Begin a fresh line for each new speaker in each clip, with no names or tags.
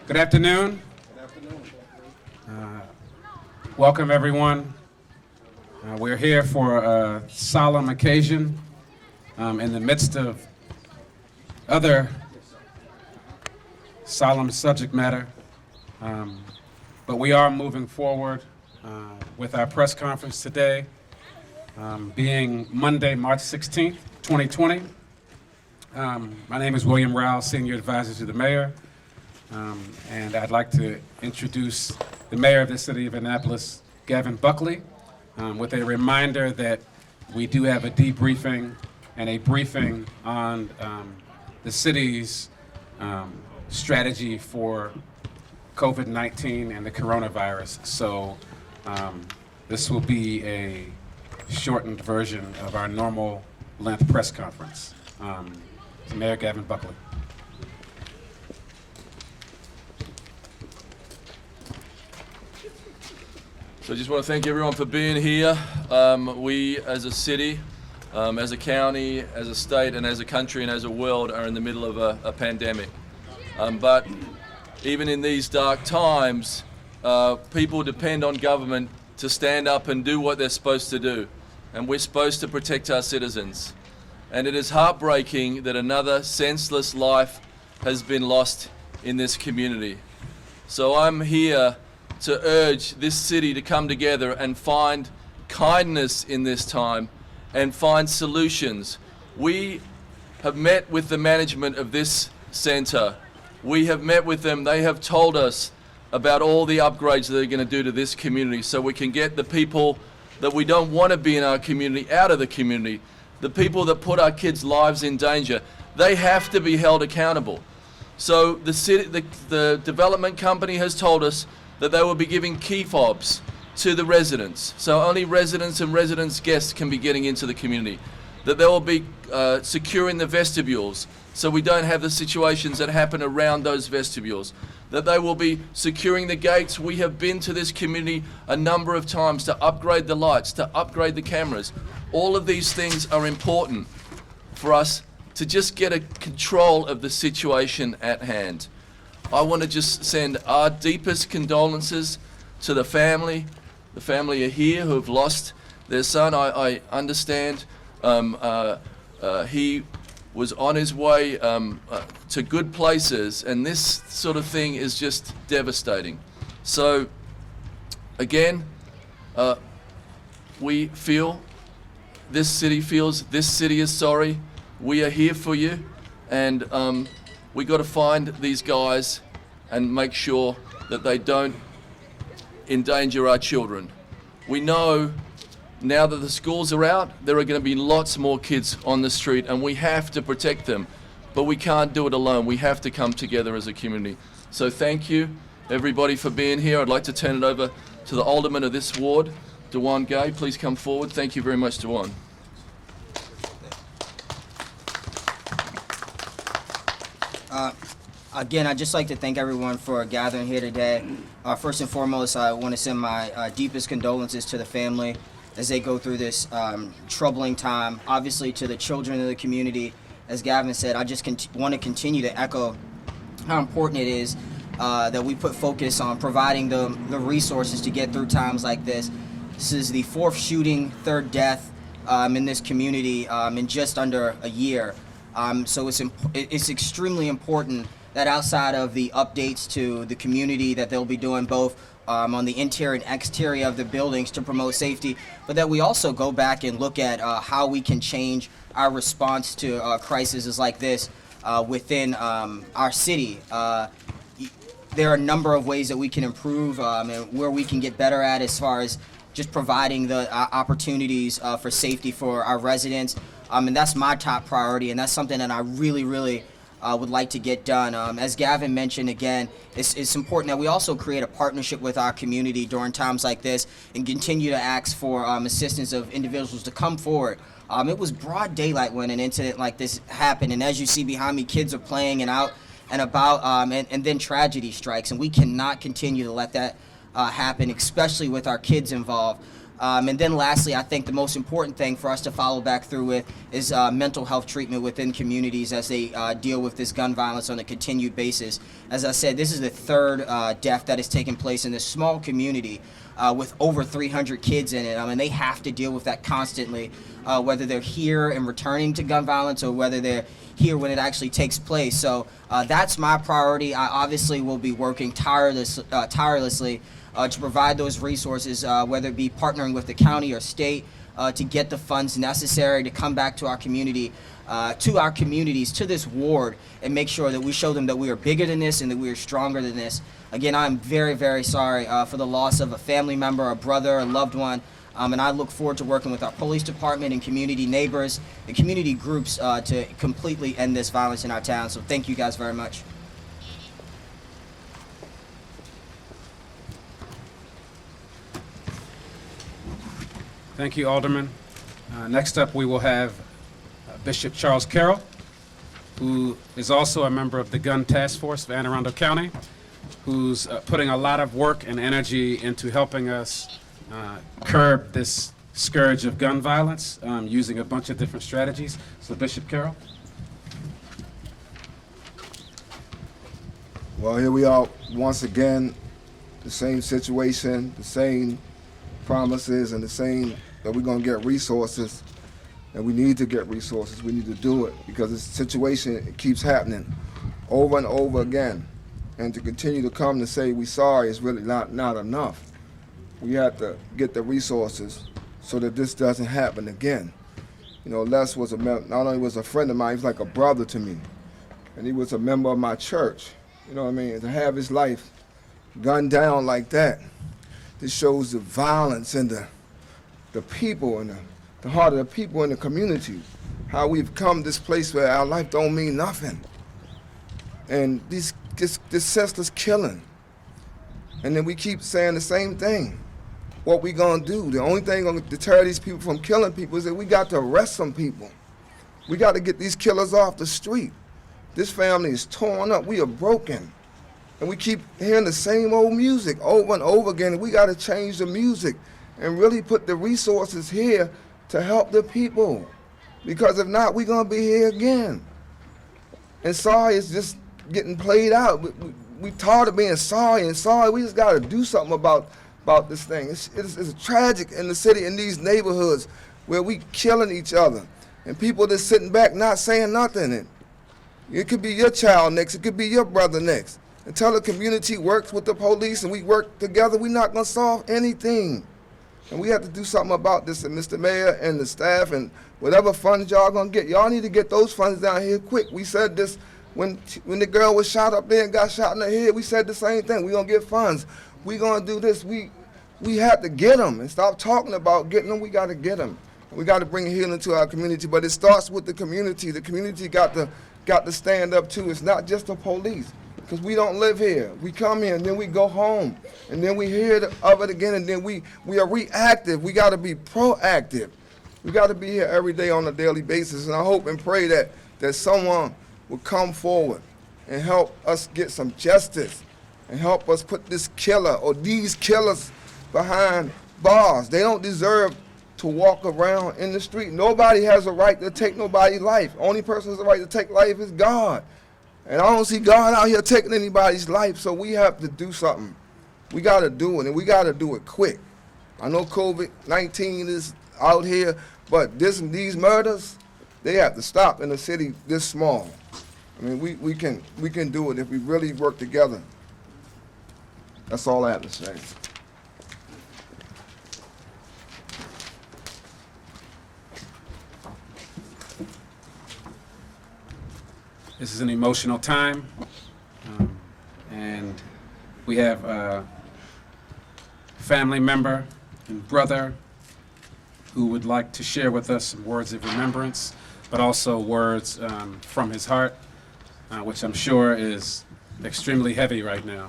Good afternoon. Welcome, everyone. We're here for a solemn occasion in the midst of other solemn subject matter. But we are moving forward with our press conference today, being Monday, March 16th, 2020. My name is William Rowell, Senior Advisor to the Mayor. And I'd like to introduce the Mayor of the City of Annapolis, Gavin Buckley, with a reminder that we do have a debriefing and a briefing on the city's strategy for COVID-19 and the coronavirus. So this will be a shortened version of our normal length press conference. Mayor Gavin Buckley.
So I just want to thank everyone for being here. We as a city, as a county, as a state, and as a country and as a world are in the middle of a pandemic. But even in these dark times, people depend on government to stand up and do what they're supposed to do. And we're supposed to protect our citizens. And it is heartbreaking that another senseless life has been lost in this community. So I'm here to urge this city to come together and find kindness in this time and find solutions. We have met with the management of this center. We have met with them. They have told us about all the upgrades that they're going to do to this community so we can get the people that we don't want to be in our community out of the community. The people that put our kids' lives in danger, they have to be held accountable. So the development company has told us that they will be giving key fobs to the residents. So only residents and residents' guests can be getting into the community. That they will be securing the vestibules so we don't have the situations that happen around those vestibules. That they will be securing the gates. We have been to this community a number of times to upgrade the lights, to upgrade the cameras. All of these things are important for us to just get a control of the situation at hand. I want to just send our deepest condolences to the family. The family are here who have lost their son. I understand he was on his way to good places, and this sort of thing is just devastating. So, again, we feel, this city feels, this city is sorry. We are here for you, and we got to find these guys and make sure that they don't endanger our children. We know now that the schools are out, there are going to be lots more kids on the street, and we have to protect them. But we can't do it alone. We have to come together as a community. So thank you, everybody, for being here. I'd like to turn it over to the alderman of this ward, Dewan Gay. Please come forward. Thank you very much, Dewan.
Again, I'd just like to thank everyone for gathering here today. First and foremost, I want to send my deepest condolences to the family as they go through this troubling time. Obviously, to the children of the community, as Gavin said, I just want to continue to echo how important it is that we put focus on providing the resources to get through times like this. This is the fourth shooting, third death in this community in just under a year. So it's extremely important that outside of the updates to the community that they'll be doing both on the interior and exterior of the buildings to promote safety, but that we also go back and look at how we can change our response to crises like this within our city. There are a number of ways that we can improve and where we can get better at as far as just providing the opportunities for safety for our residents. And that's my top priority, and that's something that I really would like to get done. As Gavin mentioned, again, it's important that we also create a partnership with our community during times like this and continue to ask for assistance of individuals to come forward. It was broad daylight when an incident like this happened, and as you see behind me, kids are playing and out and about, and then tragedy strikes, and we cannot continue to let that happen, especially with our kids involved. And then lastly, I think the most important thing for us to follow back through with is mental health treatment within communities as they deal with this gun violence on a continued basis. As I said, this is the third death that has taken place in this small community with over 300 kids in it. I mean, they have to deal with that constantly, whether they're here and returning to gun violence or whether they're here when it actually takes place. So that's my priority. I obviously will be working tirelessly to provide those resources, whether it be partnering with the county or state to get the funds necessary to come back to our community, to our communities, to this ward, and make sure that we show them that we are bigger than this and that we are stronger than this. Again, I'm very, very sorry for the loss of a family member, a brother, a loved one, and I look forward to working with our police department and community neighbors and community groups to completely end this violence in our town. So thank you guys very much.
Thank you, Alderman. Next up, we will have Bishop Charles Carroll, who is also a member of the Gun Task Force of Anne Arundel County, who's putting a lot of work and energy into helping us curb this scourge of gun violence using a bunch of different strategies. So, Bishop Carroll.
Well, here we are once again, the same situation, the same promises, and the same that we're going to get resources, and we need to get resources. We need to do it because this situation, it keeps happening over and over again. And to continue to come to say we sorry is really not enough. We have to get the resources so that this doesn't happen again. You know, Les was not only was a friend of mine, he was like a brother to me. And he was a member of my church. You know what I mean? To have his life gunned down like that, this shows the violence and the people and the heart of the people in the community. How we've come this place where our life don't mean nothing. And this senseless killing. And then we keep saying the same thing. What we gonna do? The only thing gonna deter these people from killing people is that we got to arrest some people. We got to get these killers off the street. This family is torn up. We are broken. And we keep hearing the same old music over and over again. And we got to change the music and really put the resources here to help the people. Because if not, we're going to be here again. And sorry is just getting played out. We tired of being sorry and sorry. We just got to do something about this thing. It's tragic in the city, in these neighborhoods where we killing each other. And people just sitting back not saying nothing. It could be your child next. It could be your brother next. Until the community works with the police and we work together, we're not going to solve anything. And we have to do something about this. And Mr. Mayor and the staff and whatever funds y'all going to get, y'all need to get those funds down here quick. We said this when the girl was shot up there and got shot in the head. We said the same thing. We're going to get funds. We're going to do this. We have to get them and stop talking about getting them. We got to get them. We got to bring healing to our community. But it starts with the community. The community got to stand up too. It's not just the police. Because we don't live here. We come here and then we go home. And then we hear of it again and then we are reactive. We got to be proactive. We got to be here every day on a daily basis. And I hope and pray that someone will come forward and help us get some justice and help us put this killer or these killers behind bars. They don't deserve to walk around in the street. Nobody has a right to take nobody's life. Only person who has a right to take life is God. And I don't see God out here taking anybody's life, so we have to do something. We got to do it, and we got to do it quick. I know COVID-19 is out here, but these murders, they have to stop in a city this small. I mean, we can do it if we really work together. That's all I have to say.
This is an emotional time, and we have a family member and brother who would like to share with us some words of remembrance, but also words from his heart, which I'm sure is extremely heavy right now.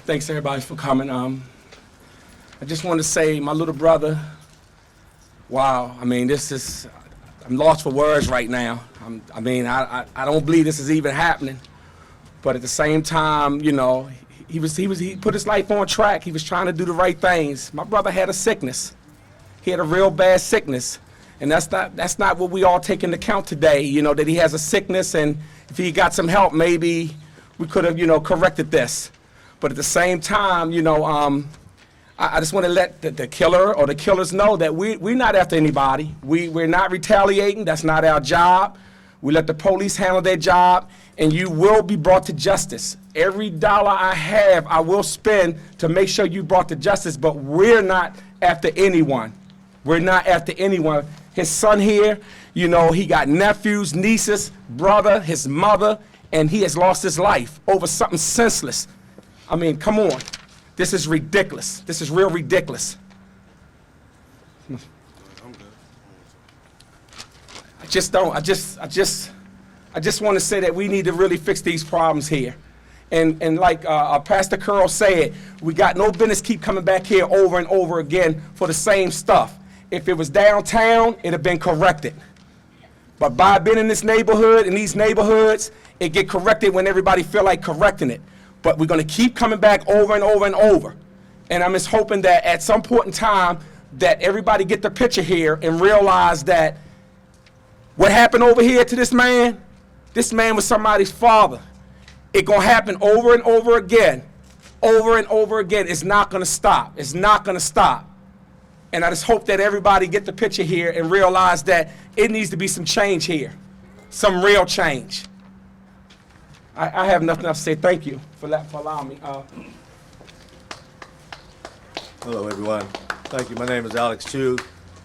Thanks everybody for coming. I just want to say, my little brother, wow, I mean, I I'm lost for words right now. I don't believe this is even happening. But at the same time, you know, he put his life on track. He was trying to do the right things. My brother had a sickness. He had a real bad sickness. And that's not what we all take into account today, you know, that he has a sickness, and if he got some help, maybe we could have, you know, corrected this. But at the same time, you know, I just want to let the killer or the killers know that we're not after anybody. We're not retaliating. That's not our job. We let the police handle their job, and you will be brought to justice. Every dollar I have, I will spend to make sure you brought to justice, but we're not after anyone. We're not after anyone. His son here, you know, he got nephews, nieces, brother, his mother, and he has lost his life over something senseless. I mean, come on. This is ridiculous. This is real ridiculous. I just want to say that we need to really fix these problems here. And like Pastor Curl said, we got no business keep coming back here over and over again for the same stuff. If it was downtown, it'd have been corrected. But by being in this neighborhood, in these neighborhoods, it get corrected when everybody feel like correcting it. But we're going to keep coming back over and over and over. And I'm just hoping that at some point in time that everybody get the picture here and realize that what happened over here to this man was somebody's father. It's going to happen over and over again. Over and over again. It's not going to stop. It's not going to stop. And I just hope that everybody get the picture here and realize that it needs to be some change here. Some real change. I have nothing else to say. Thank you for allowing me.
Hello, everyone. Thank you. My name is Alex Chu.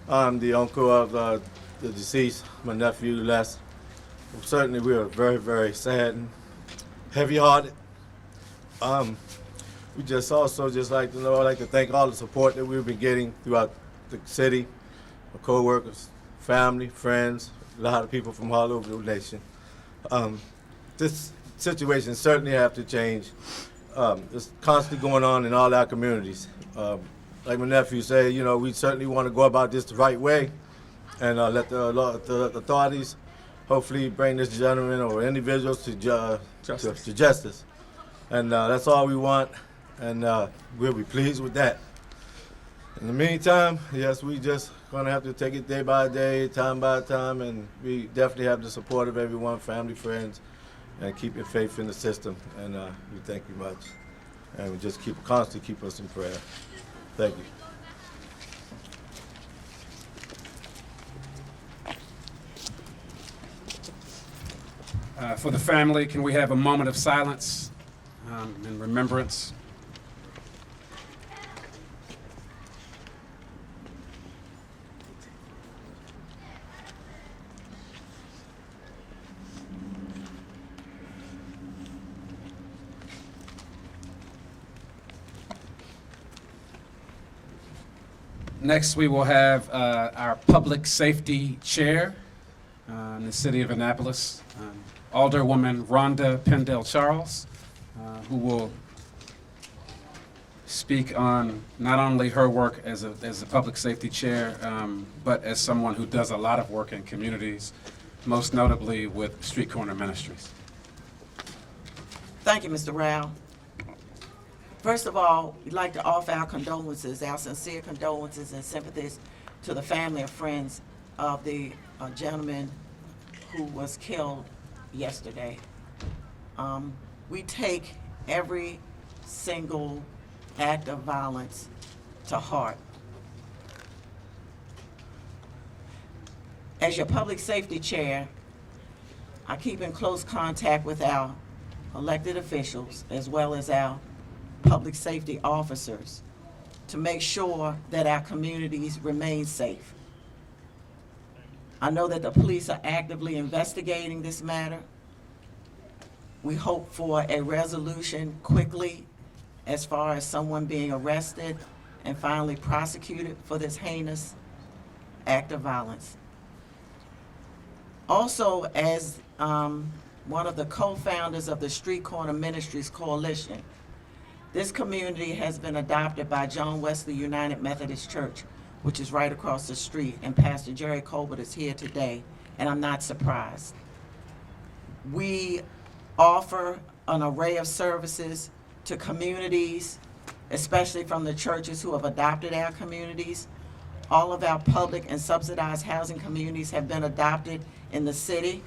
I'm the uncle of the deceased, my nephew, Les. Certainly, we are very, very sad and heavy-hearted. We just also like to know, I'd like to thank all the support that we've been getting throughout the city, our co-workers, family, friends, a lot of people from all over the nation. This situation certainly have to change. It's constantly going on in all our communities. Like my nephew said, you know, we certainly want to go about this the right way and let the authorities hopefully bring this gentleman or individuals to justice. And that's all we want, and we'll be pleased with that. In the meantime, yes, we just gonna have to take it day by day, time by time, and we definitely have the support of everyone, family, friends, and keep your faith in the system. And we thank you much, and we just constantly keep us in prayer. Thank you.
For the family, can we have a moment of silence in remembrance? Next, we will have our public safety chair in the city of Annapolis, Alderwoman Rhonda Pendell Charles, who will speak on not only her work as a public safety chair, but as someone who does a lot of work in communities, most notably with Street Corner Ministries.
Thank you, Mr. Rao. First of all, we'd like to offer our condolences, our sincere condolences and sympathies to the family and friends of the gentleman who was killed yesterday. We take every single act of violence to heart. As your public safety chair, I keep in close contact with our elected officials as well as our public safety officers to make sure that our communities remain safe. I know that the police are actively investigating this matter. We hope for a resolution quickly as far as someone being arrested and finally prosecuted for this heinous act of violence. Also, as one of the co-founders of the Street Corner Ministries Coalition, this community has been adopted by John Wesley United Methodist Church which is right across the street, and Pastor Jerry Colbert is here today, and I'm not surprised. We offer an array of services to communities, especially from the churches who have adopted our communities. All of our public and subsidized housing communities have been adopted in the city.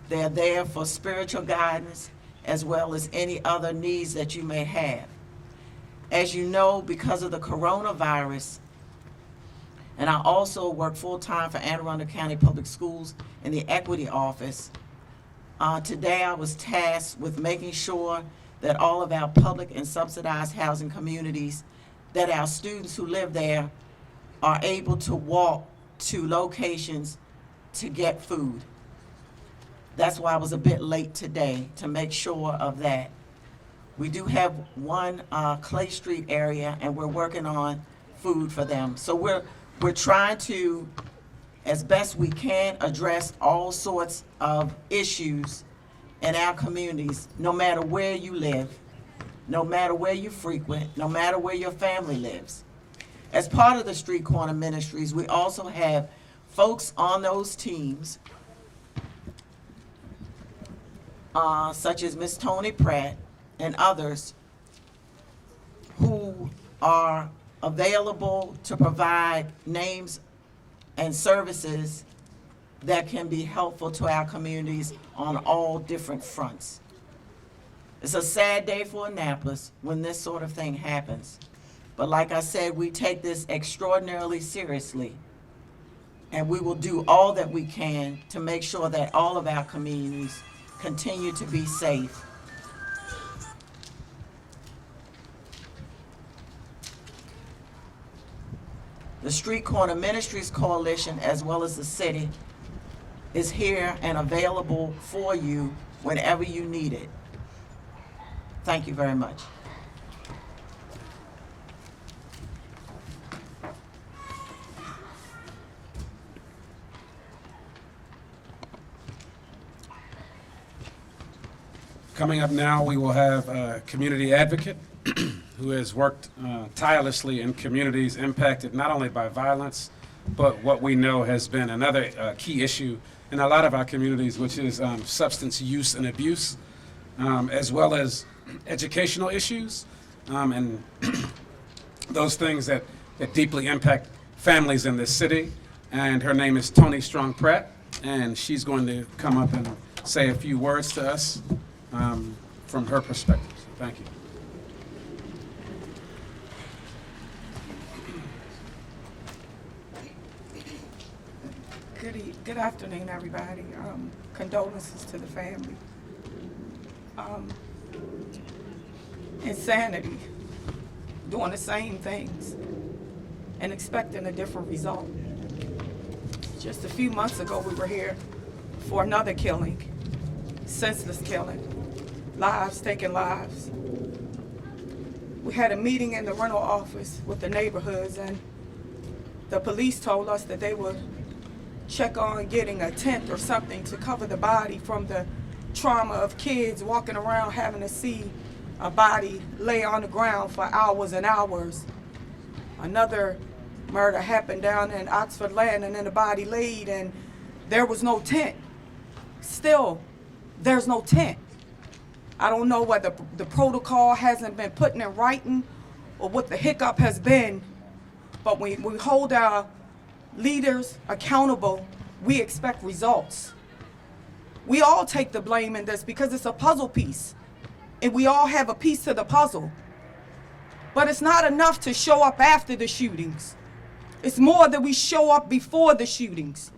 They're there for spiritual guidance as well as any other needs that you may have. As you know, because of the coronavirus, and I also work full-time for Anne Arundel County Public Schools in the Equity Office, today I was tasked with making sure that all of our public and subsidized housing communities, that our students who live there are able to walk to locations to get food. That's why I was a bit late today, to make sure of that. We do have one Clay Street area, and we're working on food for them. So we're trying to, as best we can, address all sorts of issues in our communities, no matter where you live, no matter where you frequent, no matter where your family lives. As part of the Street Corner Ministries, we also have folks on those teams, such as Miss Tony Pratt and others, who are available to provide names and services that can be helpful to our communities on all different fronts. It's a sad day for Annapolis when this sort of thing happens. But like I said, we take this extraordinarily seriously, and we will do all that we can to make sure that all of our communities continue to be safe. The Street Corner Ministries Coalition, as well as the city, is here and available for you whenever you need it. Thank you very much.
Coming up now, we will have a community advocate who has worked tirelessly in communities impacted not only by violence, but what we know has been another key issue in a lot of our communities, which is substance use and abuse, as well as educational issues, and those things that deeply impact families in this city. And her name is Tony Strong Pratt, and she's going to come up and say a few words to us from her perspective. So thank you.
Good afternoon, everybody. Condolences to the family. Insanity, doing the same things and expecting a different result. Just a few months ago, we were here for another killing, senseless killing, lives taking lives. We had a meeting in the rental office with the neighborhoods, and the police told us that they would check on getting a tent or something to cover the body from the trauma of kids walking around having to see a body lay on the ground for hours and hours. Another murder happened down in Oxford Land, and then the body laid and there was no tent. Still, there's no tent. I don't know whether the protocol hasn't been put in writing or what the hiccup has been, but when we hold our leaders accountable, we expect results. We all take the blame in this because it's a puzzle piece, and we all have a piece to the puzzle. But it's not enough to show up after the shootings. It's more that we show up before the shootings.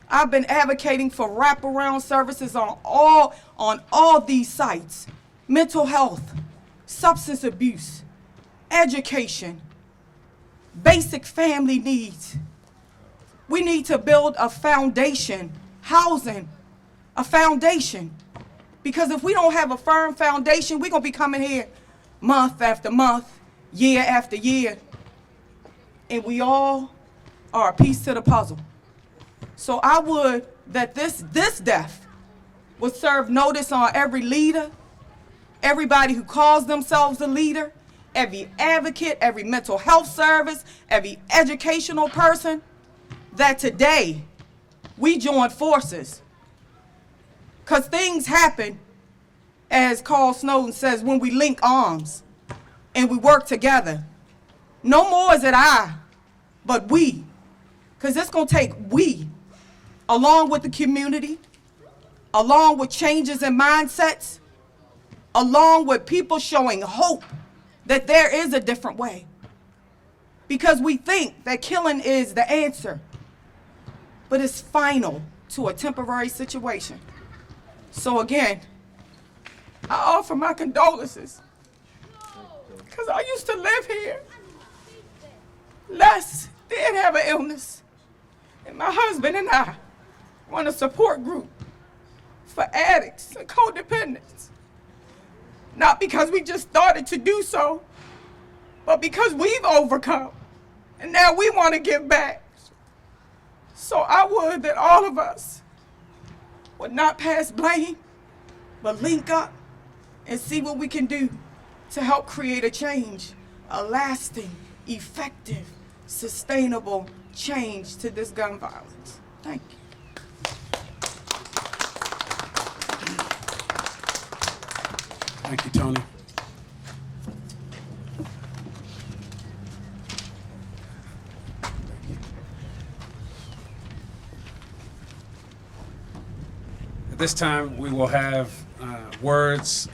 I've been advocating for wraparound services on all these sites: mental health, substance abuse, education, basic family needs. We need to build a foundation, housing, a foundation. Because if we don't have a firm foundation, we're going to be coming here month after month, year after year, and we all are a piece to the puzzle. So I would that this death would serve notice on every leader, everybody who calls themselves a leader, every advocate, every mental health service, every educational person, that today we join forces. Because things happen, as Carl Snowden says, when we link arms and we work together. No more is it I, but we. Because it's going to take we, along with the community, along with changes in mindsets, along with people showing hope that there is a different way. Because we think that killing is the answer, but it's final to a temporary situation. So again, I offer my condolences, because I used to live here. Les did have an illness, and my husband and I run a support group for addicts and codependents. Not because we just started to do so, but because we've overcome, and now we want to give back. So I would that all of us would not pass blame, but link up and see what we can do to help create a change, a lasting, effective, sustainable change to this gun violence. Thank you.
Thank you, Tony. At this time, we will have words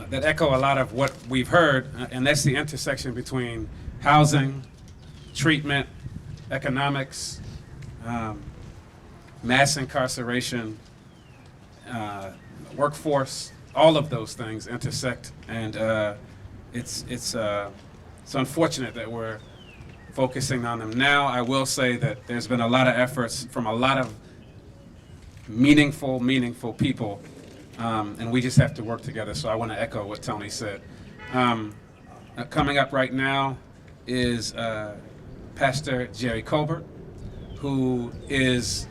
that echo a lot of what we've heard, and that's the intersection between housing, treatment, economics, mass incarceration, workforce. All of those things intersect, and it's unfortunate that we're focusing on them now. I will say that there's been a lot of efforts from a lot of meaningful people, and we just have to work together. So I want to echo what Tony said. Coming up right now is Pastor Jerry Colbert, who is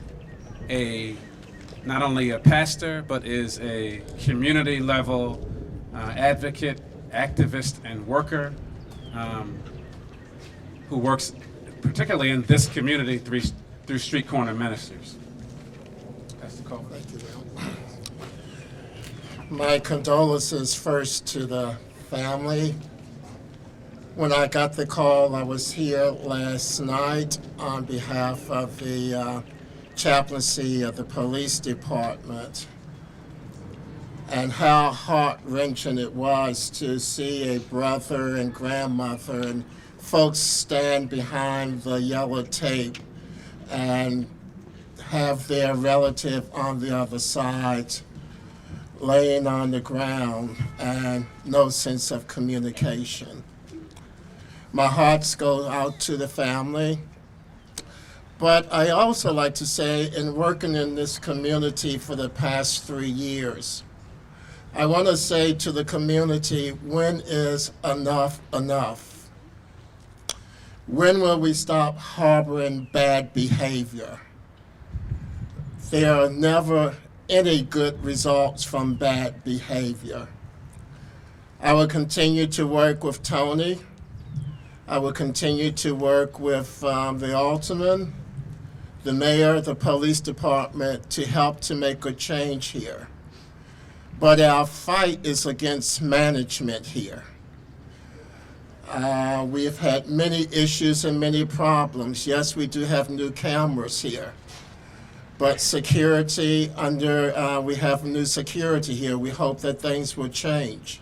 not only a pastor, but is a community level advocate, activist, and worker who works particularly in this community through Street Corner Ministries. Pastor Colbert.
Thank you, Bill. My condolences first to the family. When I got the call, I was here last night on behalf of the chaplaincy of the police department, and how heart-wrenching it was to see a brother and grandmother and folks stand behind the yellow tape and have their relative on the other side laying on the ground and no sense of communication. My hearts go out to the family. But I also like to say, in working in this community for the past 3 years, I want to say to the community, when is enough enough? When will we stop harboring bad behavior? There are never any good results from bad behavior. I will continue to work with Tony. I will continue to work with the alderman, the mayor, the police department to help to make a change here. But our fight is against management here. We've had many issues and many problems. Yes, we do have new cameras here, but security we have new security here. We hope that things will change.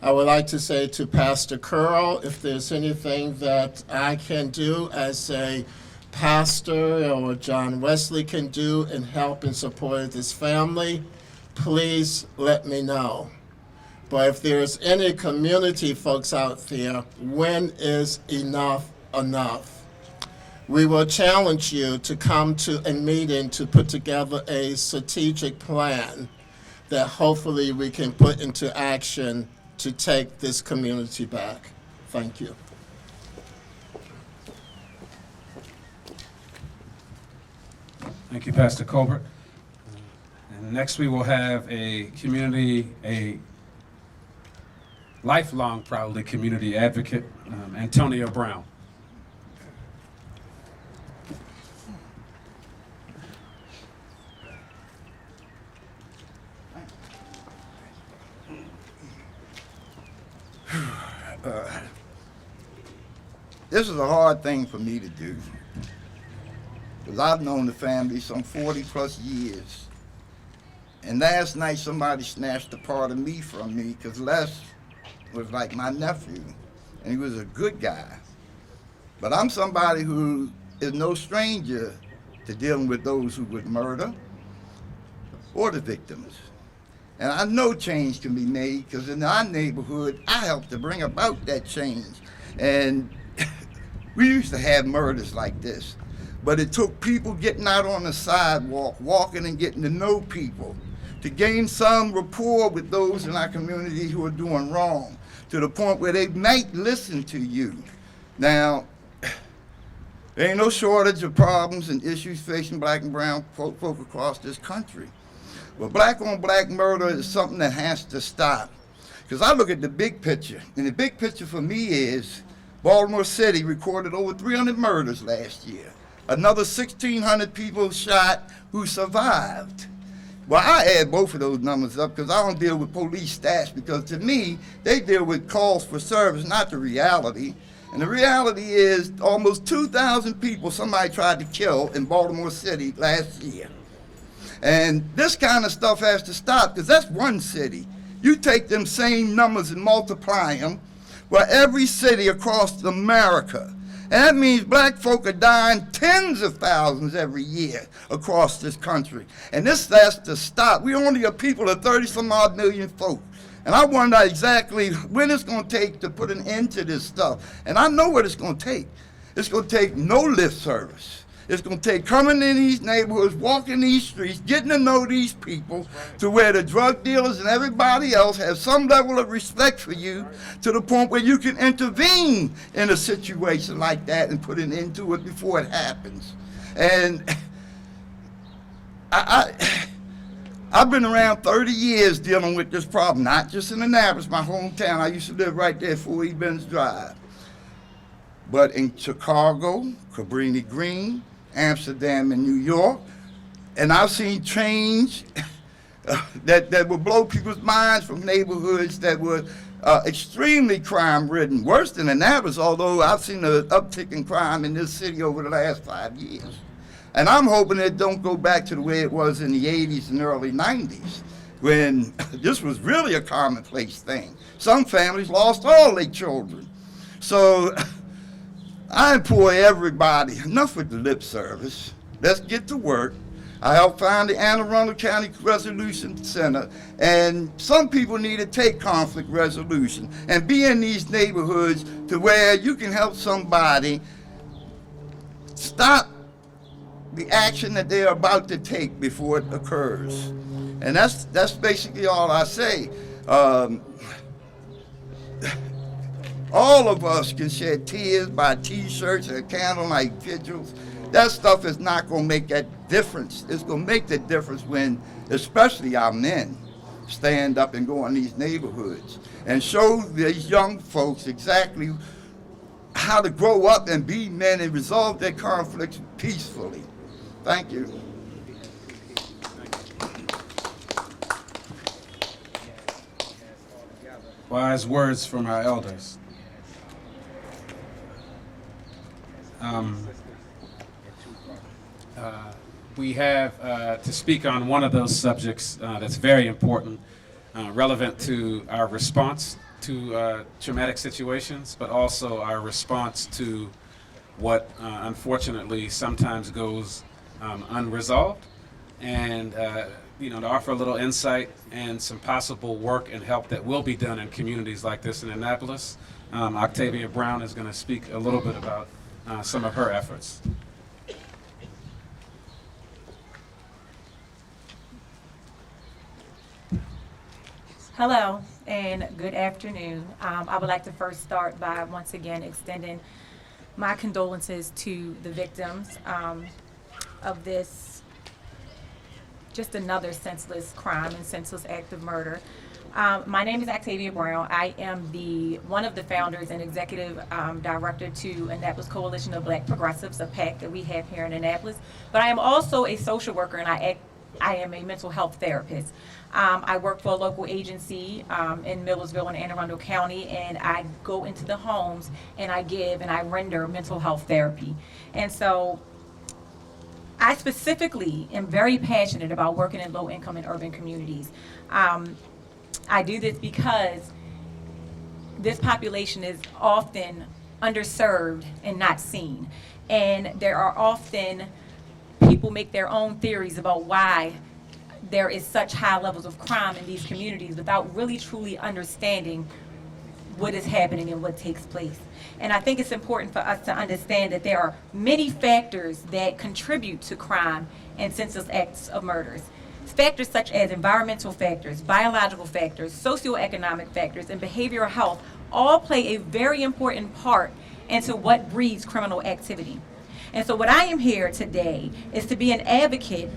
I would like to say to Pastor Curl, if there's anything that I can do as a pastor or John Wesley can do in help and support this family, please let me know. But if there's any community folks out there, when is enough enough? We will challenge you to come to a meeting to put together a strategic plan that hopefully we can put into action to take this community back. Thank you.
Thank you, Pastor Colbert. And next we will have a lifelong, probably, community advocate, Antonio Brown.
This is a hard thing for me to do, because I've known the family some 40 plus years. And last night somebody snatched a part of me from me, because Les was like my nephew, and he was a good guy. But I'm somebody who is no stranger to dealing with those who would murder or the victims. And I know change can be made, because in our neighborhood, I helped to bring about that change. And we used to have murders like this, but it took people getting out on the sidewalk, walking and getting to know people, to gain some rapport with those in our community who are doing wrong, to the point where they might listen to you. Now, there ain't no shortage of problems and issues facing black and brown folk across this country. But black on black murder is something that has to stop. Because I look at the big picture, and the big picture for me is Baltimore City recorded over 300 murders last year. Another 1,600 people shot who survived. Well, I add both of those numbers up because I don't deal with police stats, because to me, they deal with calls for service, not the reality. And the reality is almost 2,000 people somebody tried to kill in Baltimore City last year. And this kind of stuff has to stop, because that's one city. You take them same numbers and multiply them for every city across America. And that means black folk are dying tens of thousands every year across this country. And this has to stop. We only a people of 30-some-odd million folk. And I wonder exactly when it's going to take to put an end to this stuff. And I know what it's going to take. It's going to take no lift service. It's going to take coming in these neighborhoods, walking these streets, getting to know these people, to where the drug dealers and everybody else have some level of respect for you, to the point where you can intervene in a situation like that and put an end to it before it happens. And I've been around 30 years dealing with this problem, not just in Annapolis, my hometown. I used to live right there, 4 Ben's Drive. But in Chicago, Cabrini Green, Amsterdam, and New York, and I've seen change that would blow people's minds from neighborhoods that were extremely crime-ridden, worse than Annapolis, although I've seen an uptick in crime in this city over the last 5 years. And I'm hoping it don't go back to the way it was in the 80s and early 90s, when this was really a commonplace thing. Some families lost all their children. So I implore everybody, enough with the lip service. Let's get to work. I helped found the Anne Arundel County Resolution Center, and some people need to take conflict resolution and be in these neighborhoods to where you can help somebody stop the action that they're about to take before it occurs. And that's basically all I say. All of us can shed tears, buy T-shirts and candlelight vigils. That stuff is not going to make that difference. It's going to make the difference when, especially our men, stand up and go in these neighborhoods and show these young folks exactly how to grow up and be men and resolve their conflicts peacefully. Thank you.
Wise words from our elders. We have to speak on one of those subjects that's very important, relevant to our response to traumatic situations, but also our response to what unfortunately sometimes goes unresolved, and to offer a little insight and some possible work and help that will be done in communities like this in Annapolis. Octavia Brown is going to speak a little bit about some of her efforts.
Hello and good afternoon. I would like to first start by once again extending my condolences to the victims of this just another senseless crime and senseless act of murder. My name is Octavia Brown. I am one of the founders and executive director to Annapolis Coalition of Black Progressives, a PAC that we have here in Annapolis. But I am also a social worker, and I am a mental health therapist. I work for a local agency in Millersville and Anne Arundel County, and I go into the homes and I give and I render mental health therapy. And so I specifically am very passionate about working in low-income and urban communities. I do this because this population is often underserved and not seen. And there are often people make their own theories about why there is such high levels of crime in these communities without really truly understanding what is happening and what takes place. And I think it's important for us to understand that there are many factors that contribute to crime and senseless acts of murders. Factors such as environmental factors, biological factors, socioeconomic factors, and behavioral health all play a very important part into what breeds criminal activity. And so what I am here today is to be an advocate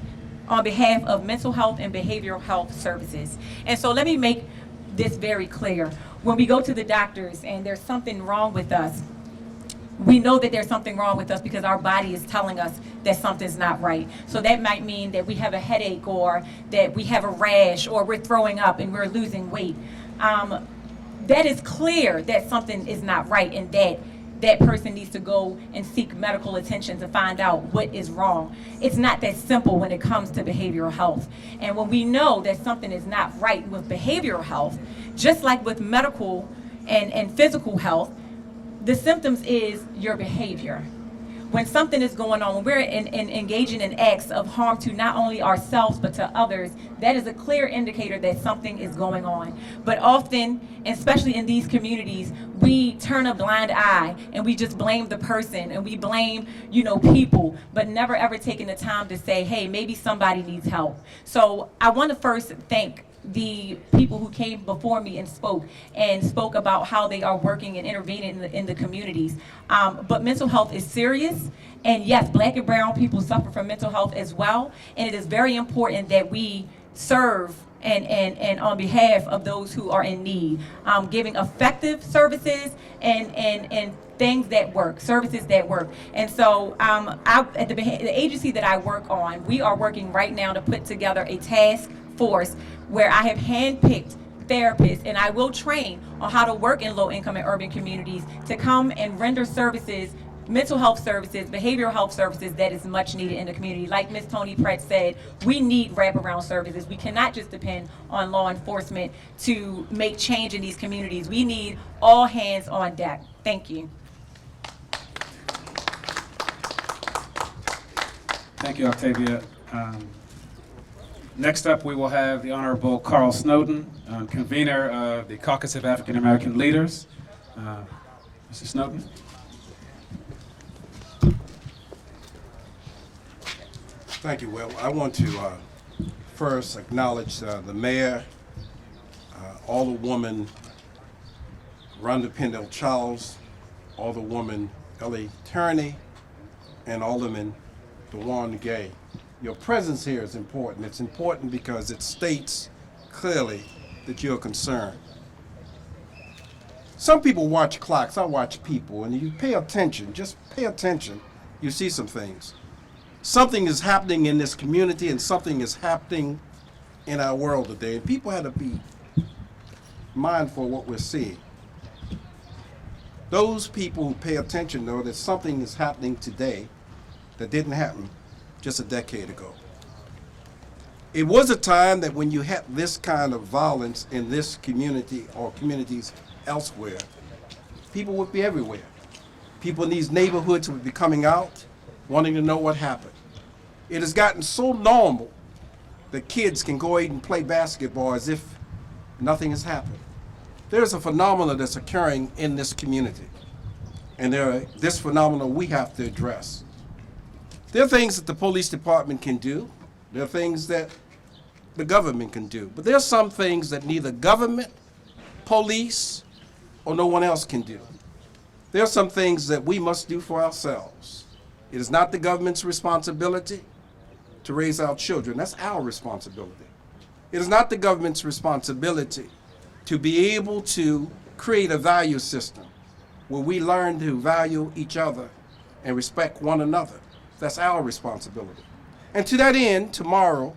on behalf of mental health and behavioral health services. And so let me make this very clear. When we go to the doctors and there's something wrong with us, we know that there's something wrong with us because our body is telling us that something's not right. So that might mean that we have a headache, or that we have a rash, or we're throwing up and we're losing weight. That is clear that something is not right, and that person needs to go and seek medical attention to find out what is wrong. It's not that simple when it comes to behavioral health. And when we know that something is not right with behavioral health, just like with medical and physical health, the symptoms is your behavior. When something is going on, when we're engaging in acts of harm to not only ourselves but to others, that is a clear indicator that something is going on. But often, especially in these communities, we turn a blind eye and we just blame the person and we blame, people, but never ever taking the time to say, hey, maybe somebody needs help. So I want to first thank the people who came before me and spoke about how they are working and intervening in the communities. But mental health is serious, and yes, Black and brown people suffer from mental health as well, and it is very important that we serve and on behalf of those who are in need, giving effective services and things that work, services that work. And so at the agency that I work on, we are working right now to put together a task force where I have handpicked therapists, and I will train on how to work in low-income and urban communities to come and render services, mental health services, behavioral health services that is much needed in the community. Like Ms. Tony Pratt said, we need wraparound services. We cannot just depend on law enforcement to make change in these communities. We need all hands on deck. Thank you.
Thank you, Octavia. Next up, we will have the Honorable Carl Snowden, convener of the Caucus of African American Leaders. Mr. Snowden.
Thank you, Will. I want to first acknowledge the mayor, Alderwoman Rhonda Pendle Charles, Alderwoman Ellie Turney, and Alderman DeJuan Gay. Your presence here is important. It's important because it states clearly that you're concerned. Some people watch clocks, I watch people, and you pay attention, just pay attention, you see some things. Something is happening in this community and something is happening in our world today, and people have to be mindful of what we're seeing. Those people who pay attention know that something is happening today that didn't happen just a decade ago. It was a time that when you had this kind of violence in this community or communities elsewhere, people would be everywhere. People in these neighborhoods would be coming out, wanting to know what happened. It has gotten so normal that kids can go out and play basketball as if nothing has happened. There's a phenomenon that's occurring in this community, and this phenomenon we have to address. There are things that the police department can do. There are things that the government can do. But there are some things that neither government, police, or no one else can do. There are some things that we must do for ourselves. It is not the government's responsibility to raise our children. That's our responsibility. It is not the government's responsibility to be able to create a value system where we learn to value each other and respect one another. That's our responsibility. And to that end, tomorrow,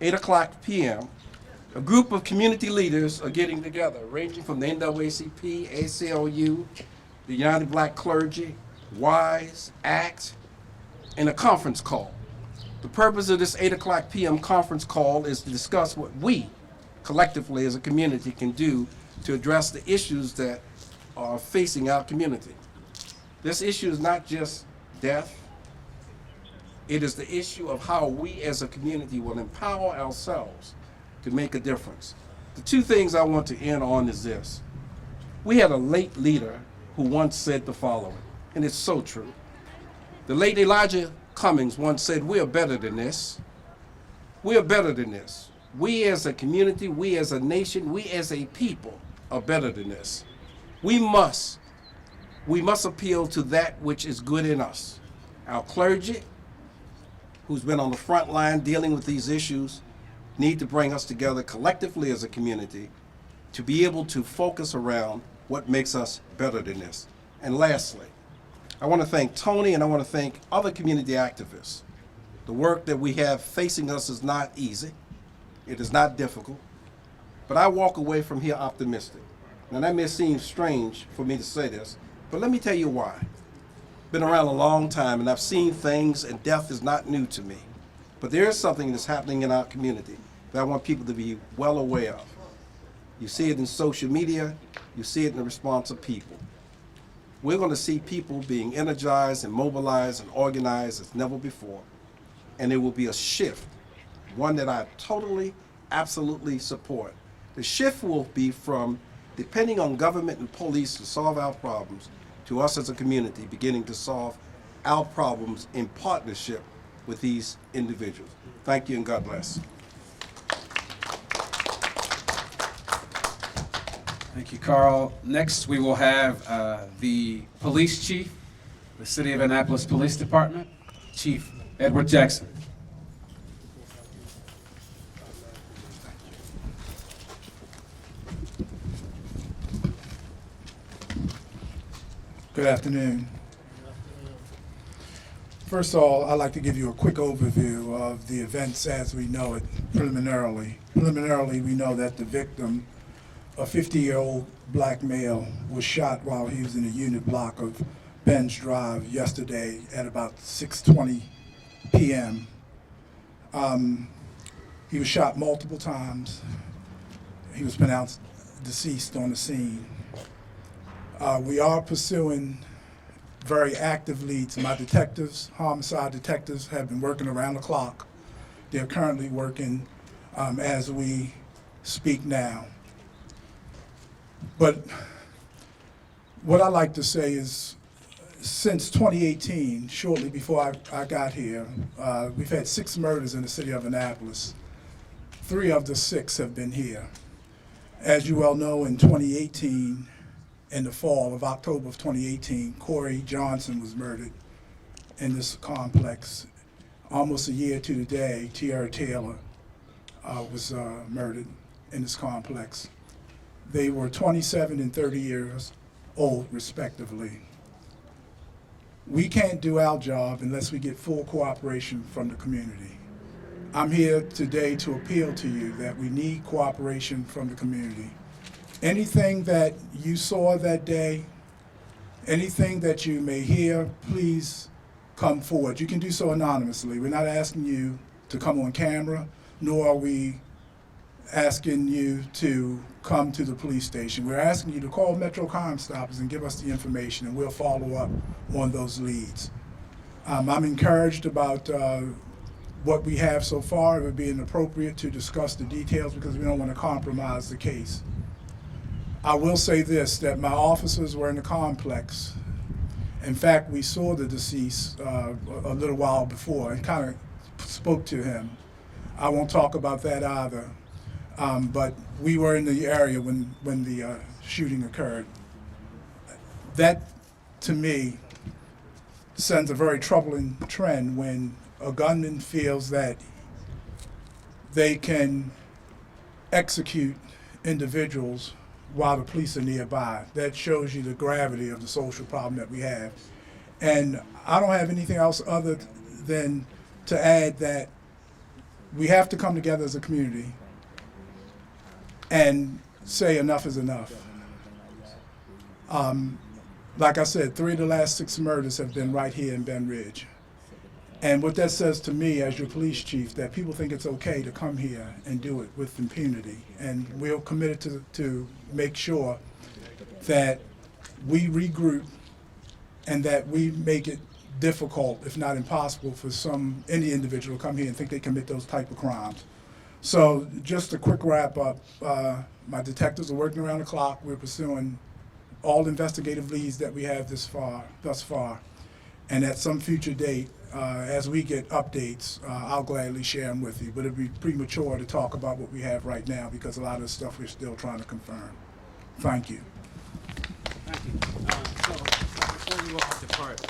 8 o'clock p.m., a group of community leaders are getting together, ranging from the NAACP, ACLU, the United Black Clergy, WISE, ACT, and a conference call. The purpose of this 8 o'clock p.m. conference call is to discuss what we, collectively as a community, can do to address the issues that are facing our community. This issue is not just death. It is the issue of how we as a community will empower ourselves to make a difference. The two things I want to end on is this. We had a late leader who once said the following, and it's so true. The late Elijah Cummings once said, "We are better than this. We are better than this. We as a community, we as a nation, we as a people are better than this. We must appeal to that which is good in us. Our clergy, who's been on the front line dealing with these issues, need to bring us together collectively as a community to be able to focus around what makes us better than this." And lastly, I want to thank Tony and I want to thank other community activists. The work that we have facing us is not easy. It is not difficult. But I walk away from here optimistic. Now that may seem strange for me to say this, but let me tell you why. Been around a long time and I've seen things, and death is not new to me. But there is something that's happening in our community that I want people to be well aware of. You see it in social media, you see it in the response of people. We're going to see people being energized and mobilized and organized as never before. And there will be a shift, one that I totally, absolutely support. The shift will be from depending on government and police to solve our problems to us as a community beginning to solve our problems in partnership with these individuals. Thank you and God bless.
Thank you, Carl. Next, we will have the police chief, the City of Annapolis Police Department, Chief Edward Jackson.
Good afternoon. First of all, I'd like to give you a quick overview of the events as we know it preliminarily. Preliminarily, we know that the victim, a 50-year-old black male, was shot while he was in a unit block of Ben's Drive yesterday at about 6:20 p.m. He was shot multiple times. He was pronounced deceased on the scene. We are pursuing very active leads. My detectives, homicide detectives, have been working around the clock. They're currently working as we speak now. But what I like to say is, since 2018, shortly before I got here, we've had 6 murders in the city of Annapolis. 3 of the 6 have been here. As you well know, in 2018, in the fall of October of 2018, Corey Johnson was murdered in this complex. Almost a year to the day, Tierra Taylor was murdered in this complex. They were 27 and 30 years old, respectively. We can't do our job unless we get full cooperation from the community. I'm here today to appeal to you that we need cooperation from the community. Anything that you saw that day, anything that you may hear, please come forward. You can do so anonymously. We're not asking you to come on camera, nor are we asking you to come to the police station. We're asking you to call Metro Crime Stoppers and give us the information, and we'll follow up on those leads. I'm encouraged about what we have so far. It would be inappropriate to discuss the details because we don't want to compromise the case. I will say this, that my officers were in the complex. In fact, we saw the deceased a little while before and kind of spoke to him. I won't talk about that either. But we were in the area when the shooting occurred. That, to me, sends a very troubling trend when a gunman feels that they can execute individuals while the police are nearby. That shows you the gravity of the social problem that we have. And I don't have anything else other than to add that we have to come together as a community and say enough is enough. Like I said, 3 of the last 6 murders have been right here in Ben Ridge. And what that says to me as your police chief, that people think it's okay to come here and do it with impunity. And we're committed to make sure that we regroup and that we make it difficult, if not impossible, for any individual to come here and think they commit those type of crimes. So just a quick wrap up, my detectives are working around the clock. We're pursuing all investigative leads that we have thus far. And at some future date, as we get updates, I'll gladly share them with you. But it'd be premature to talk about what we have right now because a lot of the stuff we're still trying to confirm. Thank you.
Thank you. So before you all depart,